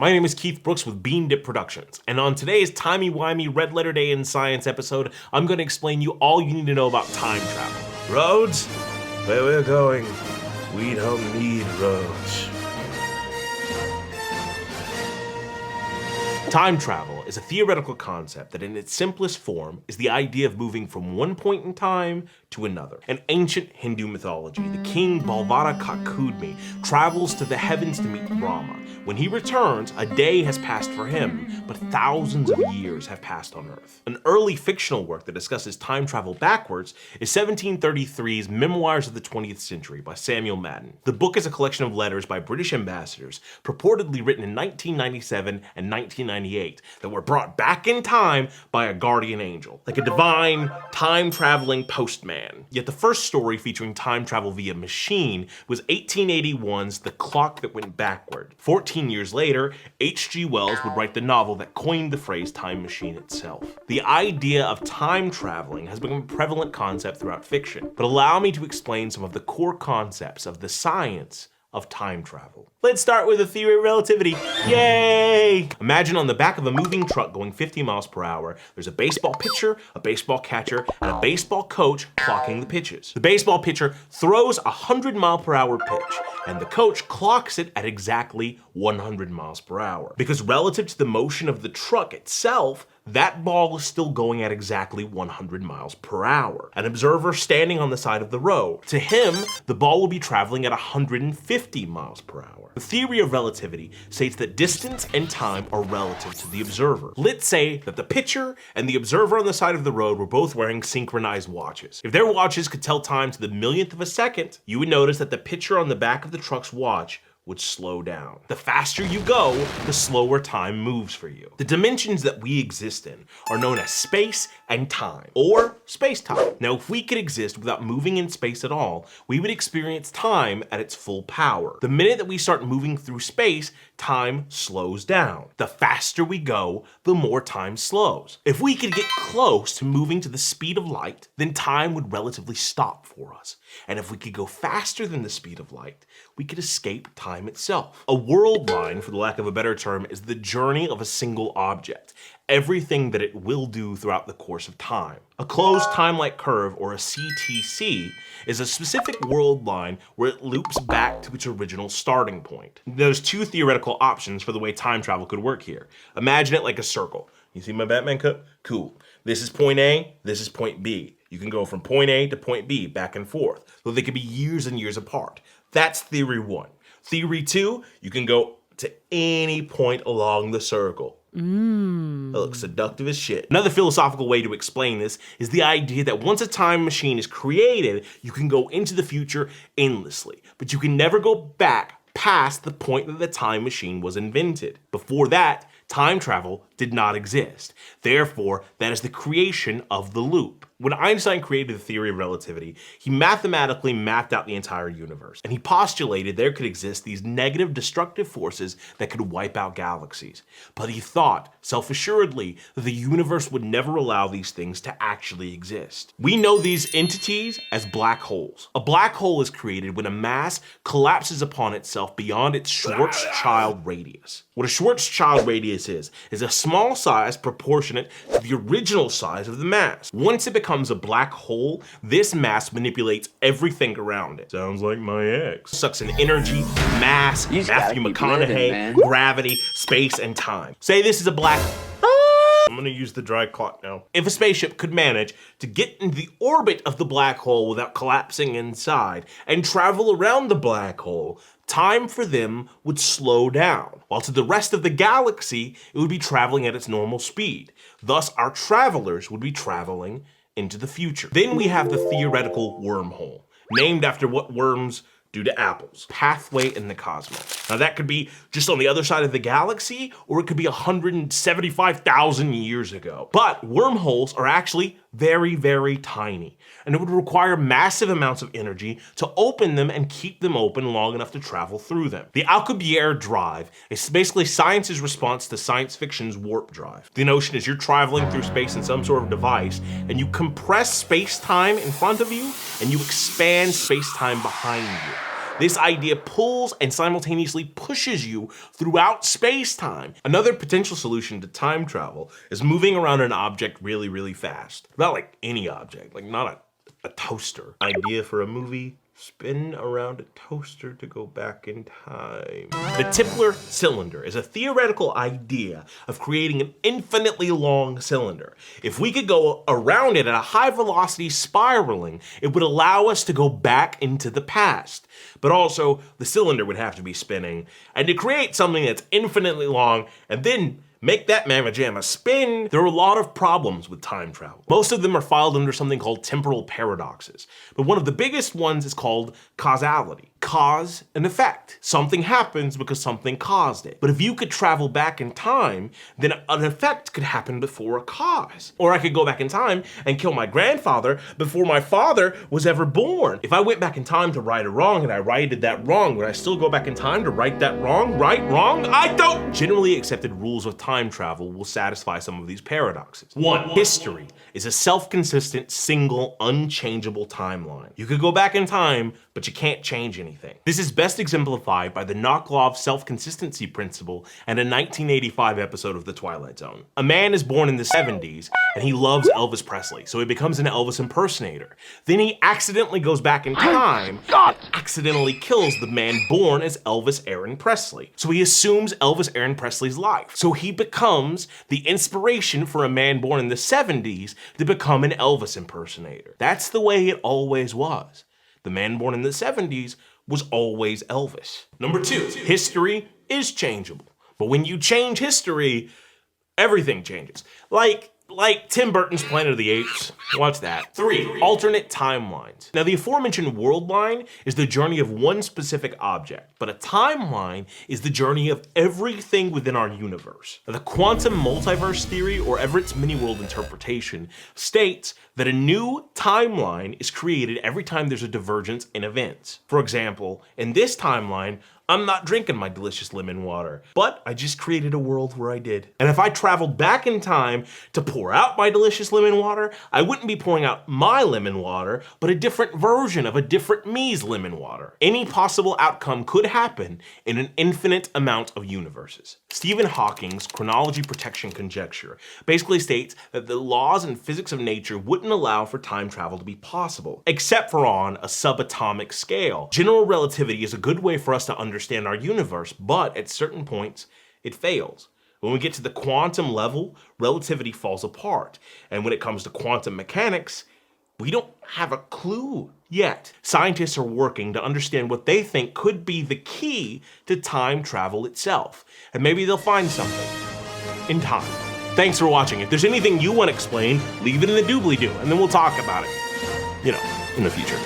My name is Keith Brooks with Bean Dip Productions, and on today's Timey Wimey Red Letter Day in Science episode, I'm going to explain you all you need to know about time travel. Roads? Where we're going, we don't need roads. Time travel is a theoretical concept that in its simplest form is the idea of moving from one point in time to another. In ancient Hindu mythology, the king Balvada Kakudmi travels to the heavens to meet Brahma. When he returns, a day has passed for him, but thousands of years have passed on Earth. An early fictional work that discusses time travel backwards is 1733's Memoirs of the 20th Century by Samuel Madden. The book is a collection of letters by British ambassadors, purportedly written in 1997 and 1998, that were brought back in time by a guardian angel, like a divine, time-traveling postman. Yet the first story featuring time travel via machine was 1881's The Clock That Went Backward. 14 years later, H.G. Wells would write the novel that coined the phrase time machine itself. The idea of time traveling has become a prevalent concept throughout fiction, but allow me to explain some of the core concepts of the science of time travel. Let's start with the theory of relativity. Yay! Imagine on the back of a moving truck going 50 miles per hour, there's a baseball pitcher, a baseball catcher, and a baseball coach clocking the pitches. The baseball pitcher throws a 100-mile-per-hour pitch, and the coach clocks it at exactly 100 miles per hour. Because relative to the motion of the truck itself, that ball is still going at exactly 100 miles per hour. An observer standing on the side of the road, to him, the ball will be traveling at 150 miles per hour. The theory of relativity states that distance and time are relative to the observer. Let's say that the pitcher and the observer on the side of the road were both wearing synchronized watches. If their watches could tell time to the millionth of a second, you would notice that the pitcher on the back of the truck's watch would slow down. The faster you go, the slower time moves for you. The dimensions that we exist in are known as space and time, or space-time. Now, if we could exist without moving in space at all, we would experience time at its full power. The minute that we start moving through space, time slows down. The faster we go, the more time slows. If we could get close to moving to the speed of light, then time would relatively stop for us. And if we could go faster than the speed of light, we could escape time itself. A world line, for the lack of a better term, is the journey of a single object, everything that it will do throughout the course of time. A closed time-like curve, or a CTC, is a specific world line where it loops back to its original starting point. There's two theoretical options for the way time travel could work here. Imagine it like a circle. You see my Batman cut? Cool. This is point A, this is point B. You can go from point A to point B, back and forth, though they could be years and years apart. That's theory one. Theory two, you can go to any point along the circle. That looks seductive as shit. Another philosophical way to explain this is the idea that once a time machine is created, you can go into the future endlessly, but you can never go back past the point that the time machine was invented. Before that, time travel did not exist. Therefore, that is the creation of the loop. When Einstein created the theory of relativity, he mathematically mapped out the entire universe, and he postulated there could exist these negative destructive forces that could wipe out galaxies. But he thought, self-assuredly, that the universe would never allow these things to actually exist. We know these entities as black holes. A black hole is created when a mass collapses upon itself beyond its Schwarzschild radius. What a Schwarzschild radius is a small size proportionate to the original size of the mass. Once it becomes a black hole, this mass manipulates everything around it. Sounds like my ex. Sucks in energy, mass, Matthew McConaughey, gravity, space, and time. Say this is a black... I'm gonna use the dry clock now. If a spaceship could manage to get into the orbit of the black hole without collapsing inside and travel around the black hole, time for them would slow down, while to the rest of the galaxy, it would be traveling at its normal speed. Thus, our travelers would be traveling into the future. Then we have the theoretical wormhole, named after what worms do to apples. Pathway in the cosmos. Now that could be just on the other side of the galaxy, or it could be 175,000 years ago. But wormholes are actually very, very tiny, and it would require massive amounts of energy to open them and keep them open long enough to travel through them. The Alcubierre drive is basically science's response to science fiction's warp drive. The notion is you're traveling through space in some sort of device, and you compress space-time in front of you, and you expand space-time behind you. This idea pulls and simultaneously pushes you throughout space-time. Another potential solution to time travel is moving around an object really, really fast. Not like any object, like not a toaster. Idea for a movie: spin around a toaster to go back in time. The Tipler cylinder is a theoretical idea of creating an infinitely long cylinder. If we could go around it at a high velocity spiraling, it would allow us to go back into the past. But also, the cylinder would have to be spinning. And to create something that's infinitely long and then make that mamma jamma spin, there are a lot of problems with time travel. Most of them are filed under something called temporal paradoxes, but one of the biggest ones is called causality. Cause and effect. Something happens because something caused it. But if you could travel back in time, then an effect could happen before a cause. Or I could go back in time and kill my grandfather before my father was ever born. If I went back in time to right a wrong and I righted that wrong, would I still go back in time to right that wrong? Right, wrong? I don't! Generally accepted rules of time travel will satisfy some of these paradoxes. 1. History is a self-consistent, single, unchangeable timeline. You could go back in time, but you can't change anything. This is best exemplified by the Knocklov self-consistency principle and a 1985 episode of The Twilight Zone. A man is born in the 70s and he loves Elvis Presley, so he becomes an Elvis impersonator. Then he accidentally goes back in time and accidentally kills the man born as Elvis Aaron Presley. So he assumes Elvis Aaron Presley's life. So he becomes the inspiration for a man born in the 70s to become an Elvis impersonator. That's the way it always was. The man born in the 70s was always Elvis. Number 2, history is changeable. But when you change history, everything changes. Like Tim Burton's Planet of the Apes. Watch that. 3, alternate timelines. Now the aforementioned world line is the journey of one specific object, but a timeline is the journey of everything within our universe. Now, the quantum multiverse theory, or Everett's mini-world interpretation, states that a new timeline is created every time there's a divergence in events. For example, in this timeline, I'm not drinking my delicious lemon water, but I just created a world where I did. And if I traveled back in time to pour out my delicious lemon water, I wouldn't be pouring out my lemon water, but a different version of a different me's lemon water. Any possible outcome could happen in an infinite amount of universes. Stephen Hawking's chronology protection conjecture basically states that the laws and physics of nature wouldn't allow for time travel to be possible, except for on a subatomic scale. General relativity is a good way for us to understand our universe, but at certain points, it fails. When we get to the quantum level, relativity falls apart. And when it comes to quantum mechanics, we don't have a clue yet. Scientists are working to understand what they think could be the key to time travel itself. And maybe they'll find something in time. Thanks for watching. If there's anything you want explained, leave it in the doobly-doo, and then we'll talk about it, in the future.